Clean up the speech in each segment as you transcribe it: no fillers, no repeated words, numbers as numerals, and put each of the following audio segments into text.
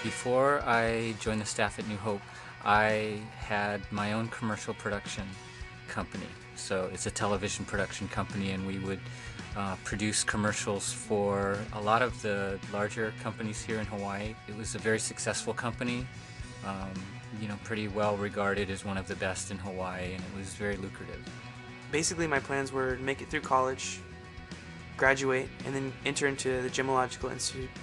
Before I joined the staff at New Hope, I had my own commercial production company. So it's a television production company, and we would produce commercials for a lot of the larger companies here in Hawaii. It was a very successful company, pretty well regarded as one of the best in Hawaii, and it was very lucrative. Basically, my plans were to make it through college, graduate, and then enter into the Gemological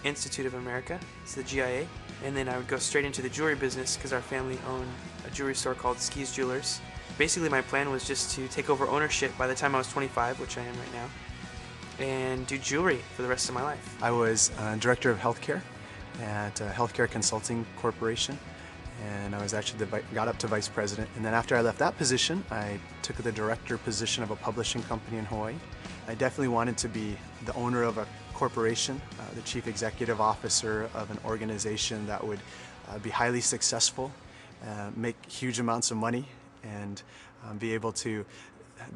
Institute of America, it's the GIA, and then I would go straight into the jewelry business because our family owned a jewelry store called Skis Jewelers. Basically, my plan was just to take over ownership by the time I was 25, which I am right now, and do jewelry for the rest of my life. I was director of healthcare at Healthcare Consulting Corporation, and I was actually got up to vice president. And then after I left that position, I took the director position of a publishing company in Hawaii. I definitely wanted to be the owner of a corporation, the chief executive officer of an organization that would be highly successful, make huge amounts of money, and be able to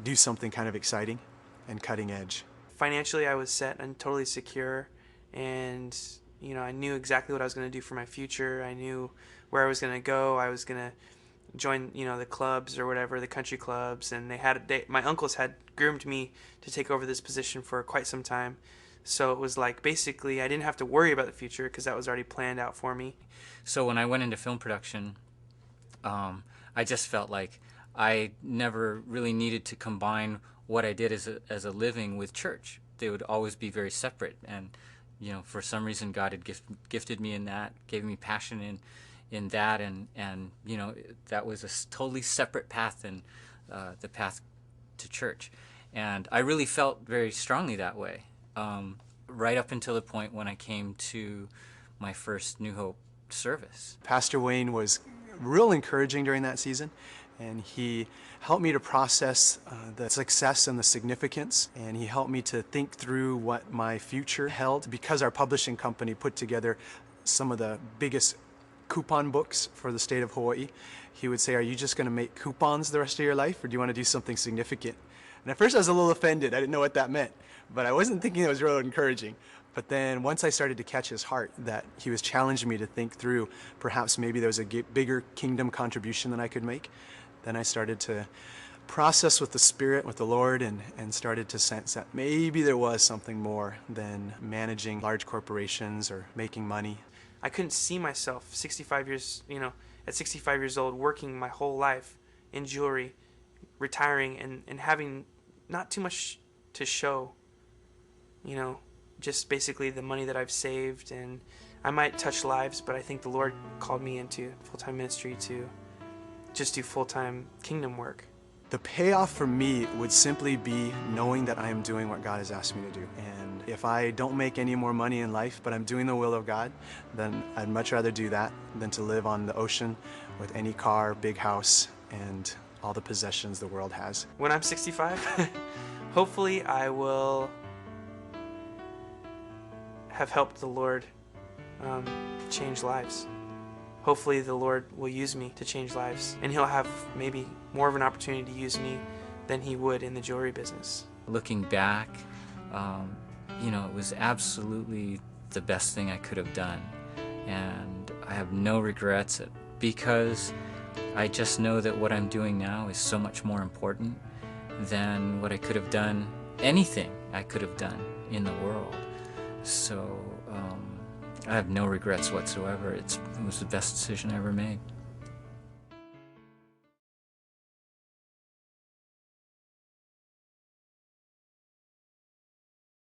do something kind of exciting and cutting edge. Financially, I was set and totally secure, and I knew exactly what I was going to do for my future. I knew where I was going to go. I was going to join the clubs or whatever, the country clubs, and my uncles had groomed me to take over this position for quite some time. So it was like basically I didn't have to worry about the future because that was already planned out for me. So when I went into film production, I just felt like I never really needed to combine what I did as a living with church. They would always be very separate, and for some reason God had gifted me in that, gave me passion in that, and that was a totally separate path than the path to church. And I really felt very strongly that way, right up until the point when I came to my first New Hope service. Pastor Wayne was real encouraging during that season, and he helped me to process the success and the significance, and he helped me to think through what my future held. Because our publishing company put together some of the biggest coupon books for the state of Hawaii, he would say, "Are you just going to make coupons the rest of your life, or do you want to do something significant?" And at first I was a little offended. I didn't know what that meant, but I wasn't thinking it was real encouraging. But then once I started to catch his heart, that he was challenging me to think through perhaps maybe there was a bigger kingdom contribution that I could make, then I started to process with the Spirit, with the Lord, and started to sense that maybe there was something more than managing large corporations or making money. I couldn't see myself 65 years, at 65 years old, working my whole life in jewelry, retiring and having not too much to show, just basically the money that I've saved. And I might touch lives, but I think the Lord called me into full-time ministry to just do full-time kingdom work. The payoff for me would simply be knowing that I am doing what God has asked me to do. And if I don't make any more money in life, but I'm doing the will of God, then I'd much rather do that than to live on the ocean with any car, big house, and all the possessions the world has. When I'm 65, hopefully I will have helped the Lord change lives. Hopefully the Lord will use me to change lives, and He'll have maybe more of an opportunity to use me than He would in the jewelry business. Looking back, it was absolutely the best thing I could have done, and I have no regrets because I just know that what I'm doing now is so much more important than what I could have done, anything I could have done in the world. So I have no regrets whatsoever. It was the best decision I ever made.